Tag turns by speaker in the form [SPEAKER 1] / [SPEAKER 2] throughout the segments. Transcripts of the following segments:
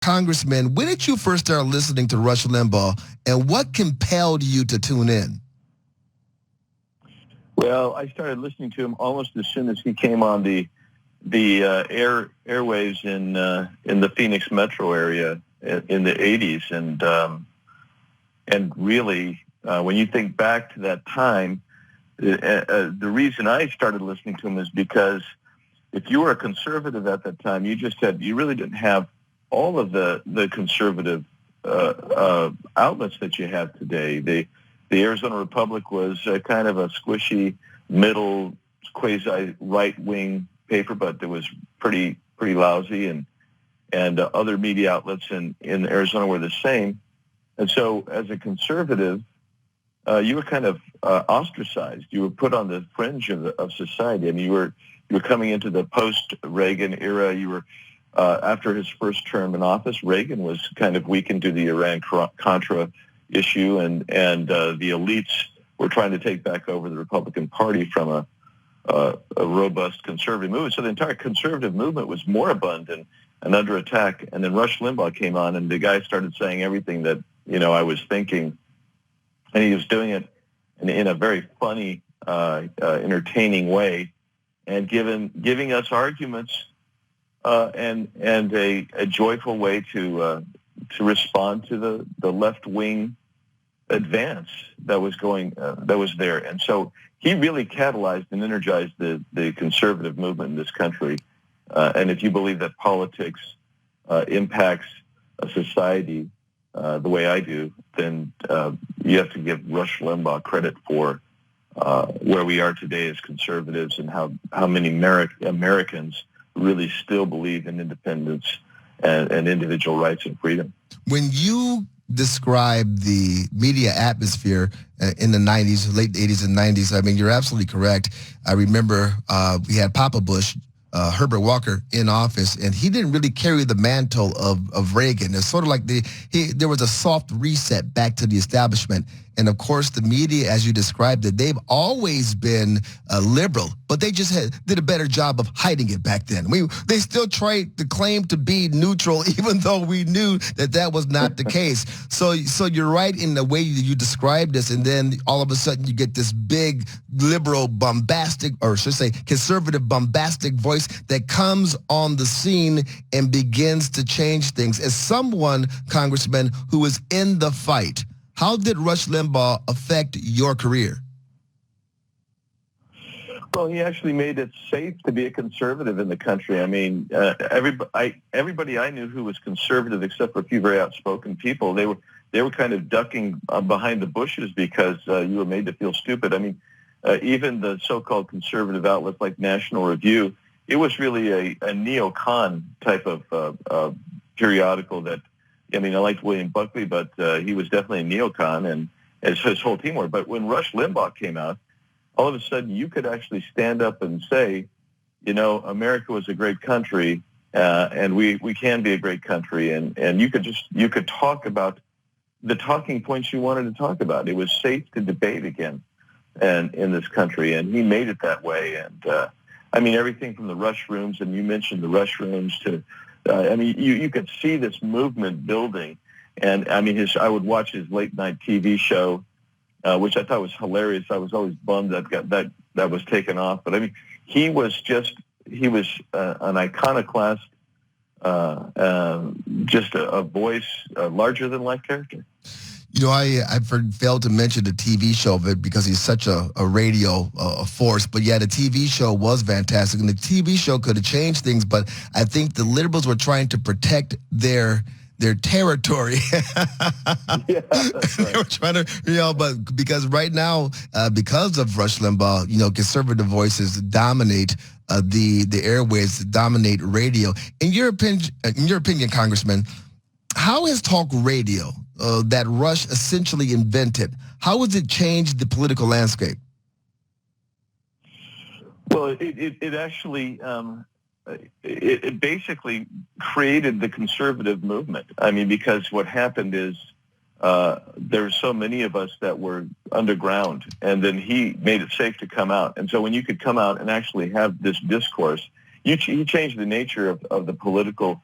[SPEAKER 1] Congressman, when did you first start listening to Rush Limbaugh, and what compelled you to tune in?
[SPEAKER 2] Well, I started listening to him almost as soon as he came on the airwaves in the Phoenix metro area in the 80s, and really when you think back to that time, the reason I started listening to him is because if you were a conservative at that time, you really didn't have all of the conservative outlets that you have today. The Arizona Republic was kind of a squishy middle quasi right wing paper, but it was pretty lousy, and other media outlets in Arizona were the same. And so, as a conservative, you were kind of ostracized. You were put on the fringe of society. I mean, you were coming into the post-Reagan era. You were after his first term in office, Reagan was kind of weakened to the Iran-Contra issue, and the elites were trying to take back over the Republican Party from a robust conservative movement. So the entire conservative movement was moribund and under attack. And then Rush Limbaugh came on, and the guy started saying everything that I was thinking, and he was doing it in a very funny, entertaining way, and giving us arguments and a joyful way to respond to the left wing advance that was there. And so he really catalyzed and energized the conservative movement in this country. And if you believe that politics impacts a society the way I do, then you have to give Rush Limbaugh credit for where we are today as conservatives, and how many Americans really still believe in independence and individual rights and freedom.
[SPEAKER 1] When you describe the media atmosphere in the 90s, late 80s and 90s, I mean, you're absolutely correct. I remember we had Papa Bush, Herbert Walker, in office, and he didn't really carry the mantle of Reagan. It's sort of like there was a soft reset back to the establishment. And of course, the media, as you described it, they've always been liberal, but they just did a better job of hiding it back then. They still tried to claim to be neutral, even though we knew that was not the case. So you're right in the way you described this, and then all of a sudden you get this big liberal bombastic, or should I say conservative bombastic voice that comes on the scene and begins to change things. As someone, Congressman, who is in the fight, how did Rush Limbaugh affect your career?
[SPEAKER 2] Well, he actually made it safe to be a conservative in the country. I mean, everybody I knew who was conservative, except for a few very outspoken people, they were kind of ducking behind the bushes because you were made to feel stupid. I mean, even the so-called conservative outlets like National Review, it was really a neocon type of periodical that, I mean, I liked William Buckley, but he was definitely a neocon, and as his whole team were. But when Rush Limbaugh came out, all of a sudden you could actually stand up and say, America was a great country, and we can be a great country, and you could talk about the talking points you wanted to talk about. It was safe to debate again, and in this country, and he made it that way. And I mean, everything from the Rush Rooms, and you mentioned the Rush Rooms, to I mean, you could see this movement building, and I mean, I would watch his late night TV show, which I thought was hilarious. I was always bummed that was taken off, but I mean, he was an iconoclast, just a voice, larger than life character.
[SPEAKER 1] I failed to mention the TV show of it because he's such a radio force. But yeah, the TV show was fantastic, and the TV show could have changed things. But I think the liberals were trying to protect their territory.
[SPEAKER 2] Yeah, that's right.
[SPEAKER 1] They were trying to, but because right now, because of Rush Limbaugh, conservative voices dominate the airwaves, dominate radio. In your opinion, Congressman, how has talk radio that Rush essentially invented, how has it changed the political landscape?
[SPEAKER 2] Well, it actually it basically created the conservative movement. I mean, because what happened is there were so many of us that were underground, and then he made it safe to come out. And so when you could come out and actually have this discourse, he changed the nature of the political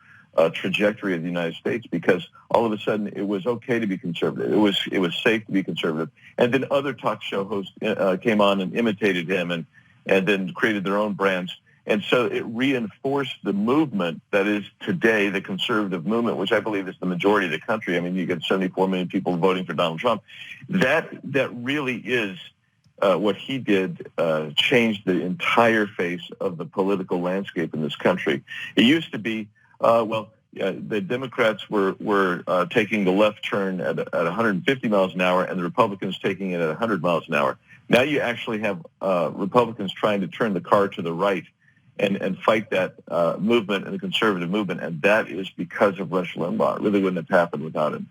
[SPEAKER 2] trajectory of the United States, because all of a sudden it was okay to be conservative. It was safe to be conservative. And then other talk show hosts came on and imitated him and then created their own brands. And so it reinforced the movement that is today the conservative movement, which I believe is the majority of the country. I mean, you get 74 million people voting for Donald Trump. That really is what he did, changed the entire face of the political landscape in this country. It used to be, the Democrats were taking the left turn at 150 miles an hour, and the Republicans taking it at 100 miles an hour. Now you actually have Republicans trying to turn the car to the right and fight that movement and the conservative movement, and that is because of Rush Limbaugh. It really wouldn't have happened without him.